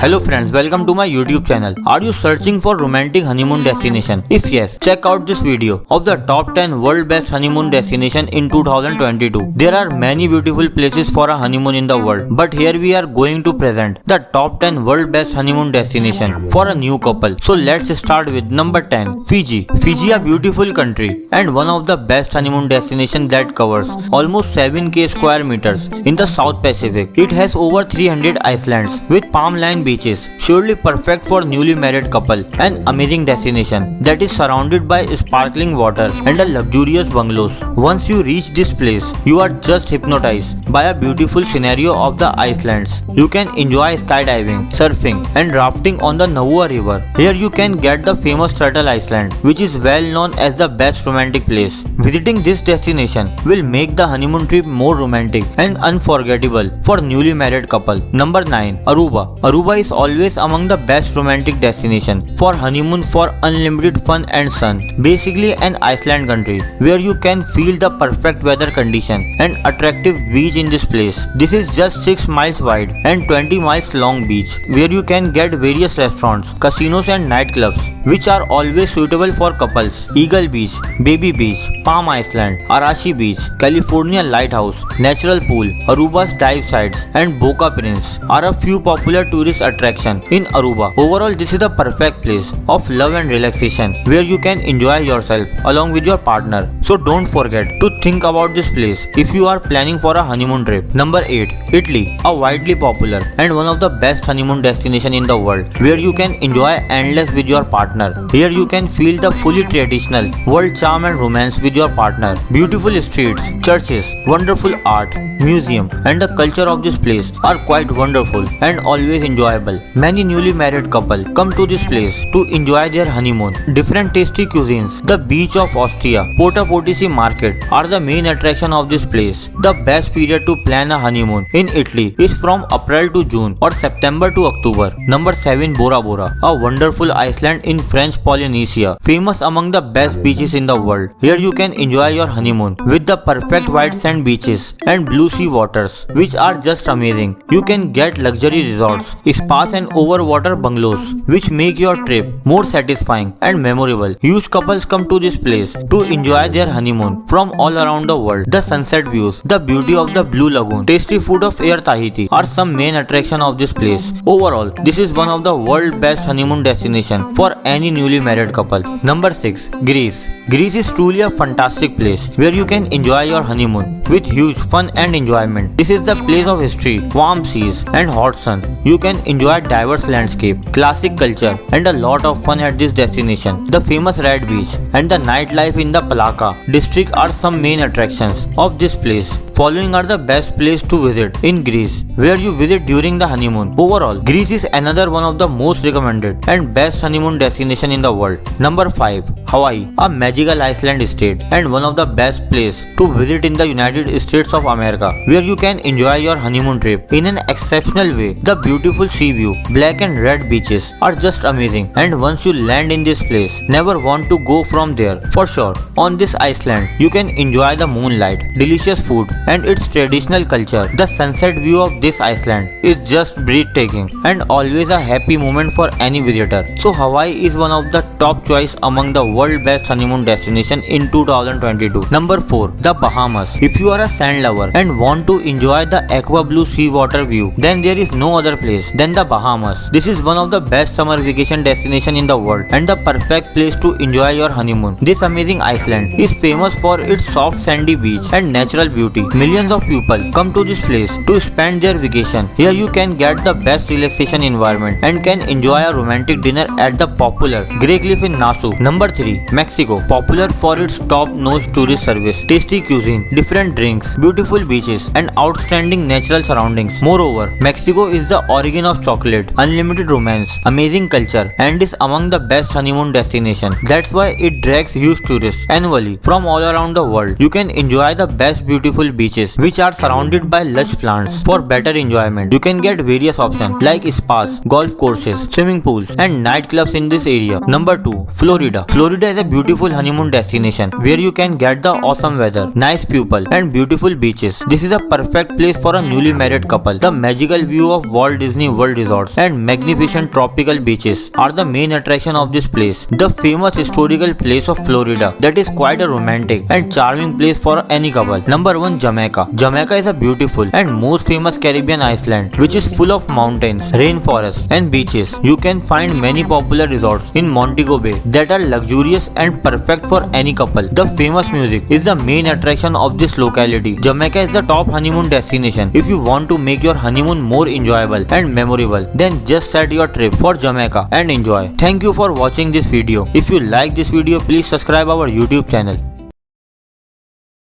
Hello friends, welcome to my YouTube channel. Are you searching for romantic honeymoon destination? If yes, check out this video of the top 10 world best honeymoon destination in 2022. There are many beautiful places for a honeymoon in the world, but here we are going to present the top 10 world best honeymoon destination for a new couple. So let's start with number 10, Fiji. Fiji, a beautiful country and one of the best honeymoon destinations that covers almost 7k square meters in the South Pacific. It has over 300 islands with palm lined beaches, surely perfect for newly married couple. An amazing destination that is surrounded by sparkling water and a luxurious bungalows. Once you reach this place, you are just hypnotized by a beautiful scenario of the islands. You can enjoy skydiving, surfing and rafting on the Navua River. Here you can get the famous Turtle Island, which is well known as the best romantic place. Visiting this destination will make the honeymoon trip more romantic and unforgettable for newly married couple. Number 9, Aruba. Aruba is always among the best romantic destination for honeymoon for unlimited fun and sun. Basically an island country where you can feel the perfect weather condition and attractive beach in this place. This is just 6 miles wide and 20 miles long beach where you can get various restaurants, casinos and nightclubs which are always suitable for couples. Eagle Beach, Baby Beach, Palm Island, Arashi Beach, California Lighthouse, Natural Pool, Aruba's dive sites and Boca Prince are a few popular tourist attractions in Aruba. Overall, this is the perfect place of love and relaxation where you can enjoy yourself along with your partner. So don't forget to think about this place if you are planning for a honeymoon trip. Number 8, Italy, a widely popular and one of the best honeymoon destination in the world where you can enjoy endless with your partner. Here you can feel the fully traditional world charm and romance with your partner. Beautiful streets, churches, wonderful art, museum and the culture of this place are quite wonderful and always enjoyable. Many newly married couple come to this place to enjoy their honeymoon. Different tasty cuisines, the beach of Ostia, Porta Potisi market are the main attraction of this place. The best period to plan a honeymoon in Italy is from April to June or September to October. Number 7, Bora Bora, a wonderful island in French Polynesia, famous among the best beaches in the world. Here you can enjoy your honeymoon with the perfect white sand beaches and blue sea waters which are just amazing. You can get luxury resorts, spas and overwater bungalows which make your trip more satisfying and memorable. Huge couples come to this place to enjoy their honeymoon from all around the world. The sunset views, the beauty of the Blue Lagoon, tasty food of Air Tahiti are some main attraction of this place. Overall, this is one of the world's best honeymoon destination for any newly married couple. Number 6, Greece. Greece is truly a fantastic place where you can enjoy your honeymoon with huge fun and enjoyment. This is the place of history, warm seas and hot sun. You can enjoy diverse landscape, classic culture and a lot of fun at this destination. The famous Red Beach and the nightlife in the Palaka district are some main attractions of this place. Following are the best place to visit in Greece where you visit during the honeymoon. Overall, Greece is another one of the most recommended and best honeymoon destination in the world. Number 5, Hawaii, a magical island state and one of the best place to visit in the United States of America where you can enjoy your honeymoon trip in an exceptional way. The beautiful sea view, black and red beaches are just amazing and once you land in this place, never want to go from there. For sure, on this island, you can enjoy the moonlight, delicious food and its traditional culture. The sunset view of this island is just breathtaking and always a happy moment for any visitor. So Hawaii is one of the top choice among the world best honeymoon destination in 2022. Number 4, the Bahamas. If you are a sand lover and want to enjoy the aqua blue sea water view, then there is no other place than the Bahamas. This is one of the best summer vacation destination in the world and the perfect place to enjoy your honeymoon. This amazing island is famous for its soft sandy beach and natural beauty. Millions of people come to this place to spend their vacation. Here you can get the best relaxation environment and can enjoy a romantic dinner at the popular Grey Cliff in Nassau. Number 3, Mexico. Popular for its top-notch tourist service, tasty cuisine, different drinks, beautiful beaches and outstanding natural surroundings. Moreover, Mexico is the origin of chocolate, unlimited romance, amazing culture and is among the best honeymoon destination. That's why it drags huge tourists annually from all around the world. You can enjoy the best beautiful beaches beaches which are surrounded by lush plants. For better enjoyment, you can get various options like spas, golf courses, swimming pools and nightclubs in this area. Number 2. Florida. Florida is a beautiful honeymoon destination where you can get the awesome weather, nice people and beautiful beaches. This is a perfect place for a newly married couple. The magical view of Walt Disney World resorts and magnificent tropical beaches are the main attraction of this place. The famous historical place of Florida that is quite a romantic and charming place for any couple. Number 1. Jamaica. Jamaica is a beautiful and most famous Caribbean island which is full of mountains, rainforests and beaches. You can find many popular resorts in Montego Bay that are luxurious and perfect for any couple. The famous music is the main attraction of this locality. Jamaica is the top honeymoon destination. If you want to make your honeymoon more enjoyable and memorable, then just set your trip for Jamaica and enjoy. Thank you for watching this video. If you like this video, please subscribe our YouTube channel.